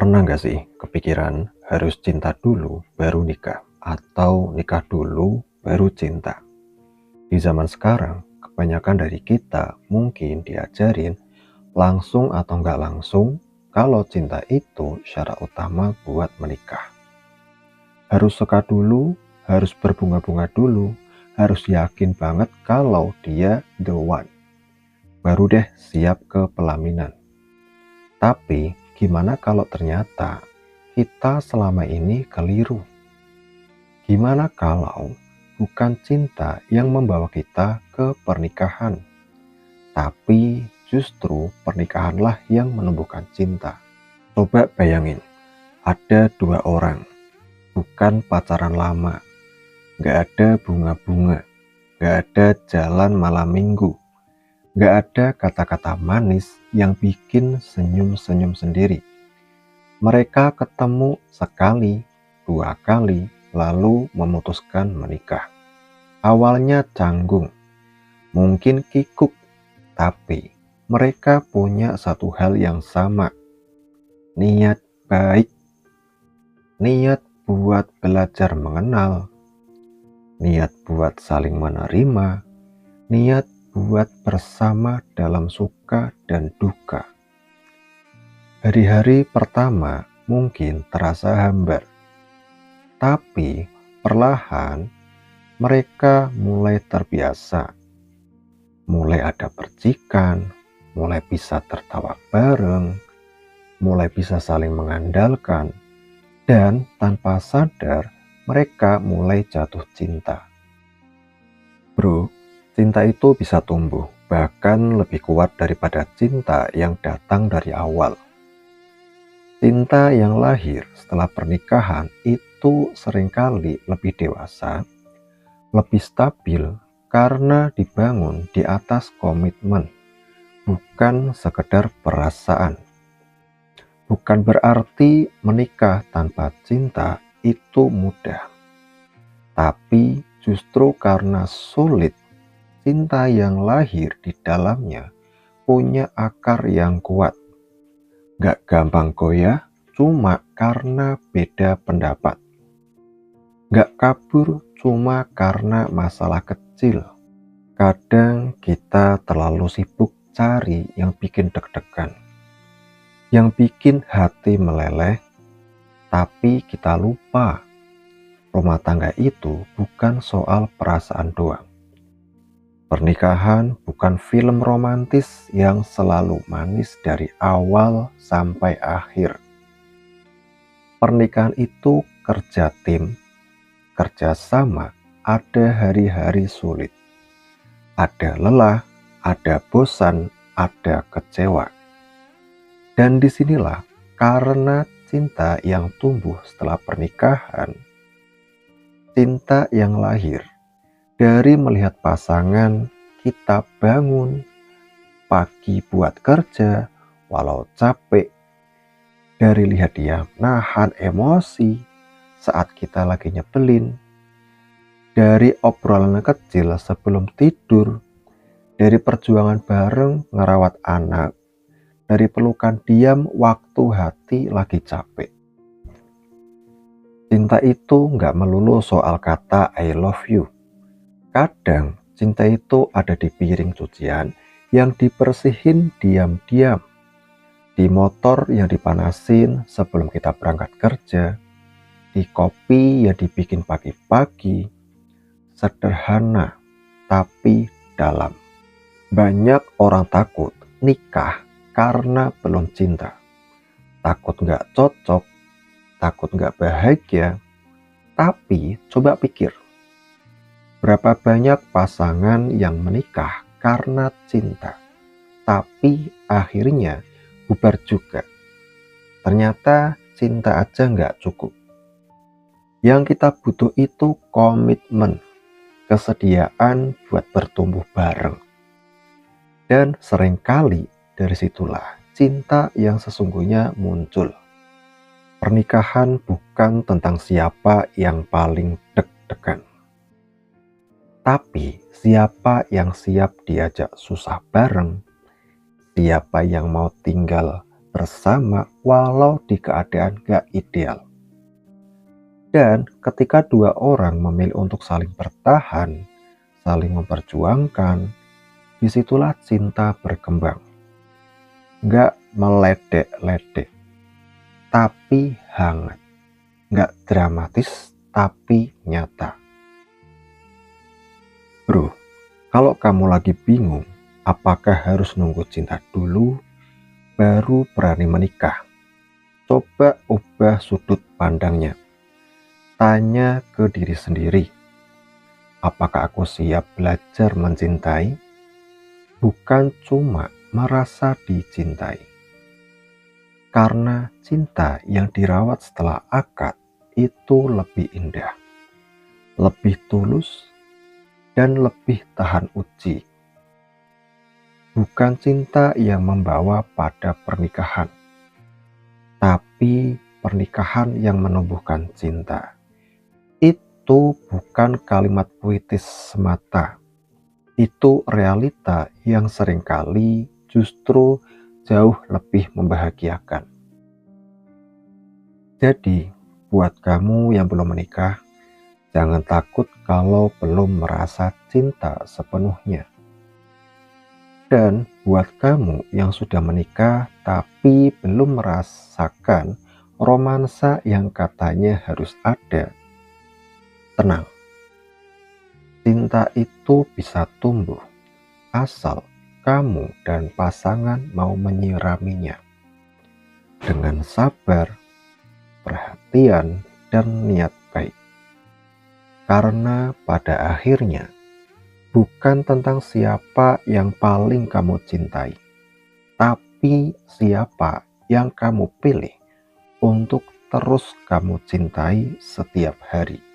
Pernah nggak sih kepikiran harus cinta dulu baru nikah? Atau nikah dulu baru cinta? Di zaman sekarang, kebanyakan dari kita mungkin diajarin langsung atau nggak langsung kalau cinta itu syarat utama buat menikah. Harus suka dulu, harus berbunga-bunga dulu, harus yakin banget kalau dia the one. Baru deh siap ke pelaminan. Tapi gimana kalau ternyata kita selama ini keliru? Gimana kalau bukan cinta yang membawa kita ke pernikahan, tapi justru pernikahanlah yang menumbuhkan cinta? Coba bayangin, ada dua orang, bukan pacaran lama, gak ada bunga-bunga, gak ada jalan malam minggu, gak ada kata-kata manis yang bikin senyum-senyum sendiri. Mereka ketemu sekali, dua kali, lalu memutuskan menikah. Awalnya canggung, mungkin kikuk, tapi mereka punya satu hal yang sama. Niat baik, niat buat belajar mengenal, niat buat saling menerima, niat buat bersama dalam suka dan duka. Hari-hari pertama mungkin terasa hambar, tapi perlahan mereka mulai terbiasa, mulai ada percikan, mulai bisa tertawa bareng, mulai bisa saling mengandalkan, dan tanpa sadar mereka mulai jatuh cinta. Bro, cinta itu bisa tumbuh, bahkan lebih kuat daripada cinta yang datang dari awal. Cinta yang lahir setelah pernikahan itu seringkali lebih dewasa, lebih stabil karena dibangun di atas komitmen, bukan sekedar perasaan. Bukan berarti menikah tanpa cinta itu mudah, tapi justru karena sulit, cinta yang lahir di dalamnya punya akar yang kuat. Gak gampang goyah cuma karena beda pendapat. Gak kabur cuma karena masalah kecil. Kadang kita terlalu sibuk cari yang bikin deg-degan, yang bikin hati meleleh, tapi kita lupa rumah tangga itu bukan soal perasaan doang. Pernikahan bukan film romantis yang selalu manis dari awal sampai akhir. Pernikahan itu kerja tim, kerja sama, ada hari-hari sulit. Ada lelah, ada bosan, ada kecewa. Dan disinilah karena cinta yang tumbuh setelah pernikahan, cinta yang lahir dari melihat pasangan kita bangun pagi buat kerja walau capek, dari lihat dia nahan emosi saat kita lagi nyebelin, dari obrolan kecil sebelum tidur, dari perjuangan bareng ngerawat anak, dari pelukan diam waktu hati lagi capek. Cinta itu nggak melulu soal kata I love you. Kadang cinta itu ada di piring cucian yang dibersihin diam-diam, di motor yang dipanasin sebelum kita berangkat kerja, di kopi yang dibikin pagi-pagi. Sederhana tapi dalam. Banyak orang takut nikah karena belum cinta. Takut nggak cocok, takut nggak bahagia. Tapi coba pikir, berapa banyak pasangan yang menikah karena cinta, tapi akhirnya bubar juga. Ternyata cinta aja nggak cukup. Yang kita butuh itu komitmen, kesediaan buat bertumbuh bareng. Dan seringkali dari situlah cinta yang sesungguhnya muncul. Pernikahan bukan tentang siapa yang paling deg-degan, tapi siapa yang siap diajak susah bareng, siapa yang mau tinggal bersama walau di keadaan gak ideal. Dan ketika dua orang memilih untuk saling bertahan, saling memperjuangkan, disitulah cinta berkembang. Gak meledek-ledek, tapi hangat. Gak dramatis, tapi nyata. Bro, kalau kamu lagi bingung, apakah harus nunggu cinta dulu, baru berani menikah? Coba ubah sudut pandangnya. Tanya ke diri sendiri, apakah aku siap belajar mencintai? Bukan cuma merasa dicintai. Karena cinta yang dirawat setelah akad itu lebih indah, lebih tulus, dan lebih tahan uji. Bukan cinta yang membawa pada pernikahan, tapi pernikahan yang menumbuhkan cinta. Itu bukan kalimat puitis semata. Itu realita yang seringkali justru jauh lebih membahagiakan. Jadi, buat kamu yang belum menikah, jangan takut kalau belum merasa cinta sepenuhnya. Dan buat kamu yang sudah menikah tapi belum merasakan romansa yang katanya harus ada, tenang. Cinta itu bisa tumbuh asal kamu dan pasangan mau menyiraminya dengan sabar, perhatian, dan niat baik. Karena pada akhirnya bukan tentang siapa yang paling kamu cintai, tapi siapa yang kamu pilih untuk terus kamu cintai setiap hari.